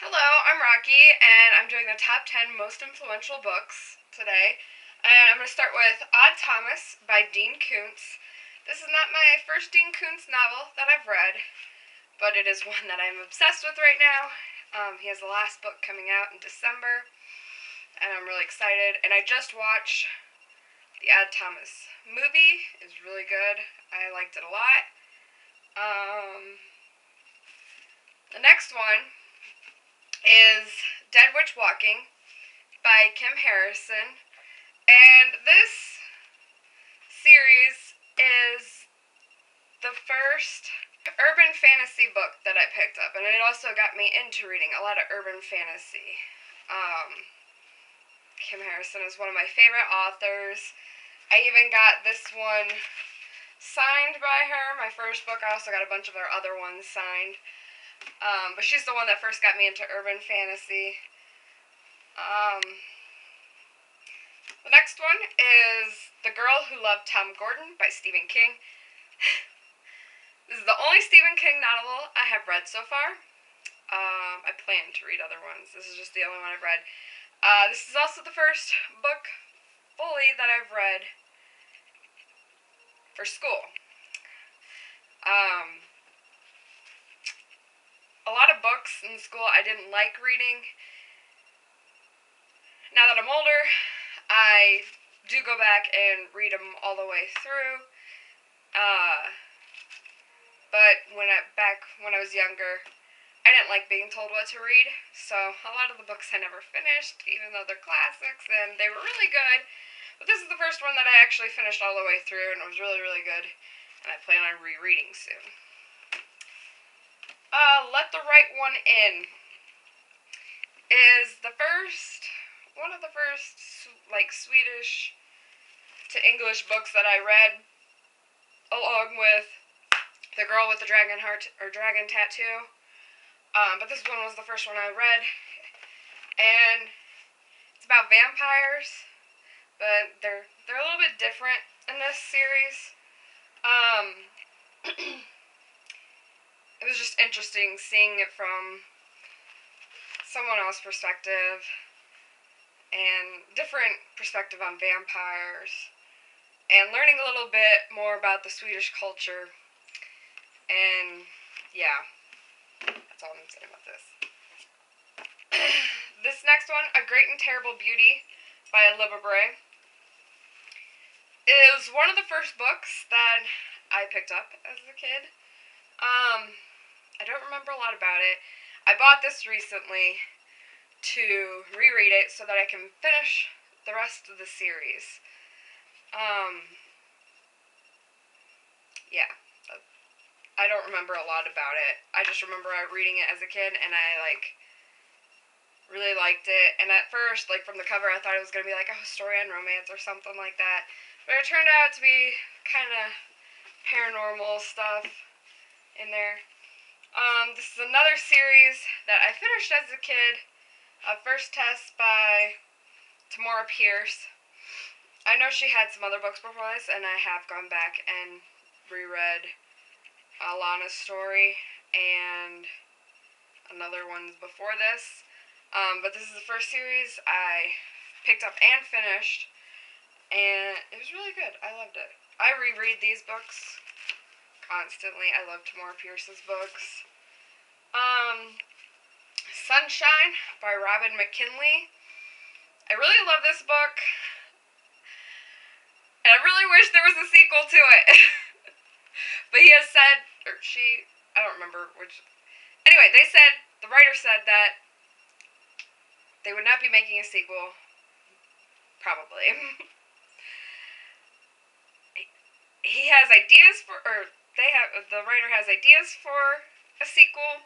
Hello, I'm Rocky, and I'm doing the top 10 most influential books today. And I'm going to start with Odd Thomas by Dean Koontz. This is not my first Dean Koontz novel that I've read, but it is one that I'm obsessed with right now. He has the last book coming out in December, and I'm really excited. And I just watched the Odd Thomas movie. It's really good. I liked it a lot. The next one is Dead Witch Walking by Kim Harrison. And this series is the first urban fantasy book that I picked up, and it also got me into reading a lot of urban fantasy. Kim Harrison is one of my favorite authors. I even got this one signed by her. My first book, I also got a bunch of her other ones signed. But she's the one that first got me into urban fantasy. The next one is The Girl Who Loved Tom Gordon by Stephen King. This is the only Stephen King novel I have read so far. I plan to read other ones. This is just the only one I've read. This is also the first book fully that I've read for school. A lot of books in school I didn't like reading. Now that I'm older, I do go back and read them all the way through. But back when I was younger, I didn't like being told what to read, so a lot of the books I never finished, even though they're classics, and they were really good. But this is the first one that I actually finished all the way through, and it was really, really good, and I plan on rereading soon. Let the Right One In is one of the first, Swedish to English books that I read, along with The Girl with the Dragon Heart, or Dragon Tattoo. But this one was the first one I read, and it's about vampires, but they're a little bit different in this series. It was just interesting seeing it from someone else's perspective, and different perspective on vampires, and learning a little bit more about the Swedish culture, and yeah, that's all I'm saying about this. This next one, A Great and Terrible Beauty by Libba Bray, is one of the first books that I picked up as a kid. I don't remember a lot about it. I bought this recently to reread it so that I can finish the rest of the series. Yeah. I don't remember a lot about it. I just remember reading it as a kid, and I, really liked it. And at first, from the cover, I thought it was going to be, a story on romance or something like that. But it turned out to be kind of paranormal stuff in there. This is another series that I finished as a kid. First Test by Tamora Pierce. I know she had some other books before this, and I have gone back and reread Alana's story and another ones before this. But this is the first series I picked up and finished, and it was really good. I loved it. I reread these books constantly. I love Tamora Pierce's books. Sunshine by Robin McKinley. I really love this book, and I really wish there was a sequel to it. But he has said, or she, I don't remember which. Anyway, the writer said that they would not be making a sequel, probably. He has ideas the writer has ideas for a sequel,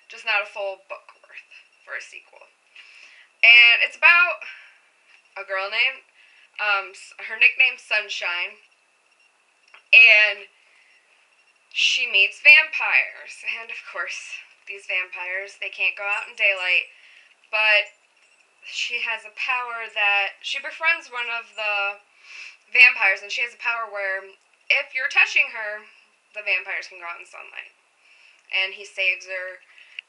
just not a full book worth for a sequel. And it's about a girl named, her nickname's Sunshine, and she meets vampires. And of course, these vampires, they can't go out in daylight, but she has a power that she befriends one of the vampires, and she has a power where if you're touching her, the vampires can go out in sunlight. And he saves her,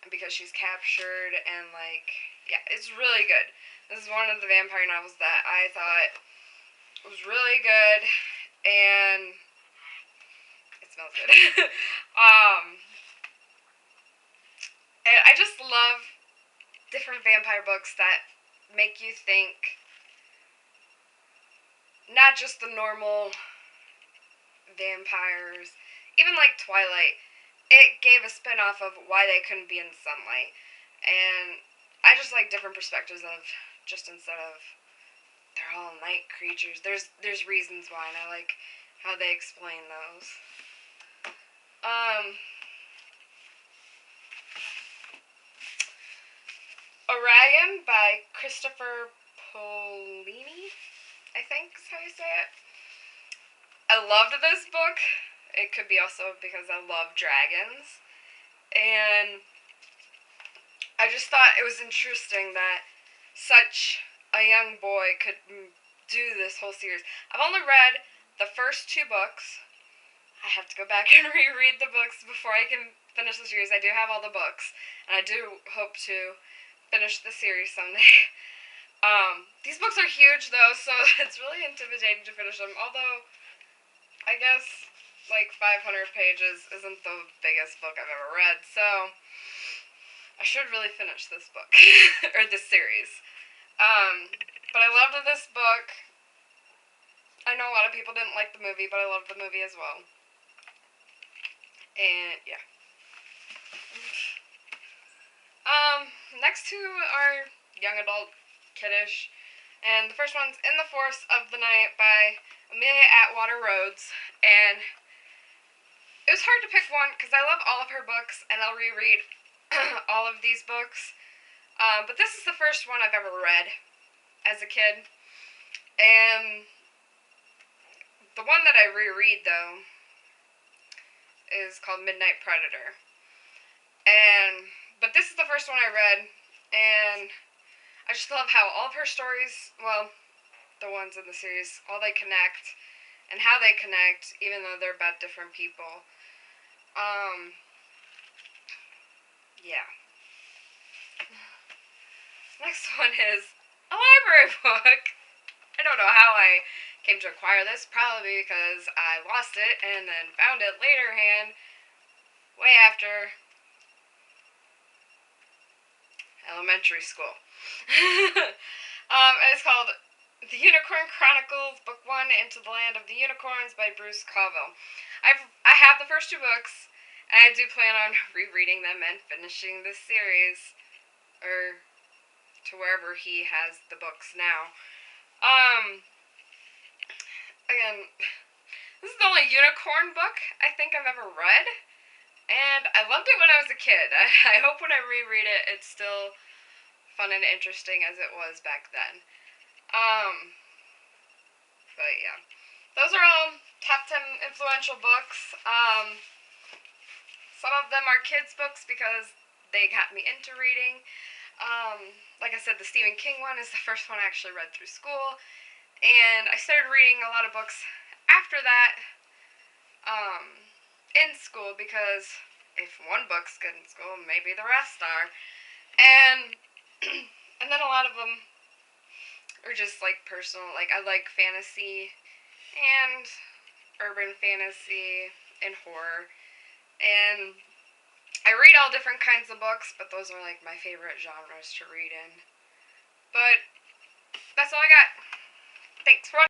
and because she's captured, and like, yeah, it's really good. This is one of the vampire novels that I thought was really good, and it smells good. And I just love different vampire books that make you think not just the normal vampires, even like Twilight. It gave a spin-off of why they couldn't be in sunlight, and I just like different perspectives of just instead of they're all night creatures. There's reasons why, and I like how they explain those. Orion by Christopher Paolini, I think is how you say it. I loved this book. It could be also because I love dragons, and I just thought it was interesting that such a young boy could do this whole series. I've only read the first 2 books. I have to go back and reread the books before I can finish the series. I do have all the books, and I do hope to finish the series someday. These books are huge though, so it's really intimidating to finish them, although I guess like 500 pages isn't the biggest book I've ever read, so I should really finish this book, or this series. But I loved this book. I know a lot of people didn't like the movie, but I loved the movie as well. And yeah. Next 2 are young adult, kiddish. And the first one's In the Force of the Night by Amelia Atwater Rhodes. And it was hard to pick one because I love all of her books and I'll reread all of these books. But this is the first one I've ever read as a kid. And the one that I reread, though, is called Midnight Predator. But this is the first one I read, and I just love how all of her stories, well, the ones in the series, all they connect, and how they connect, even though they're about different people. Yeah. Next one is a library book. I don't know how I came to acquire this, probably because I lost it and then found it later hand, way after elementary school. It's called The Unicorn Chronicles, Book 1, Into the Land of the Unicorns by Bruce Colville. I have the first 2 books, and I do plan on rereading them and finishing this series, or to wherever he has the books now. Again, this is the only unicorn book I think I've ever read, and I loved it when I was a kid. I hope when I reread it, it's still fun and interesting as it was back then. But yeah, those are all top 10 influential books. Some of them are kids' books because they got me into reading. Like I said, the Stephen King one is the first one I actually read through school, and I started reading a lot of books after that, in school, because if one book's good in school, maybe the rest are, and then a lot of them are just, like, personal, like, I like fantasy, and urban fantasy, and horror, and I read all different kinds of books, but those are, like, my favorite genres to read in. But that's all I got. Thanks for watching.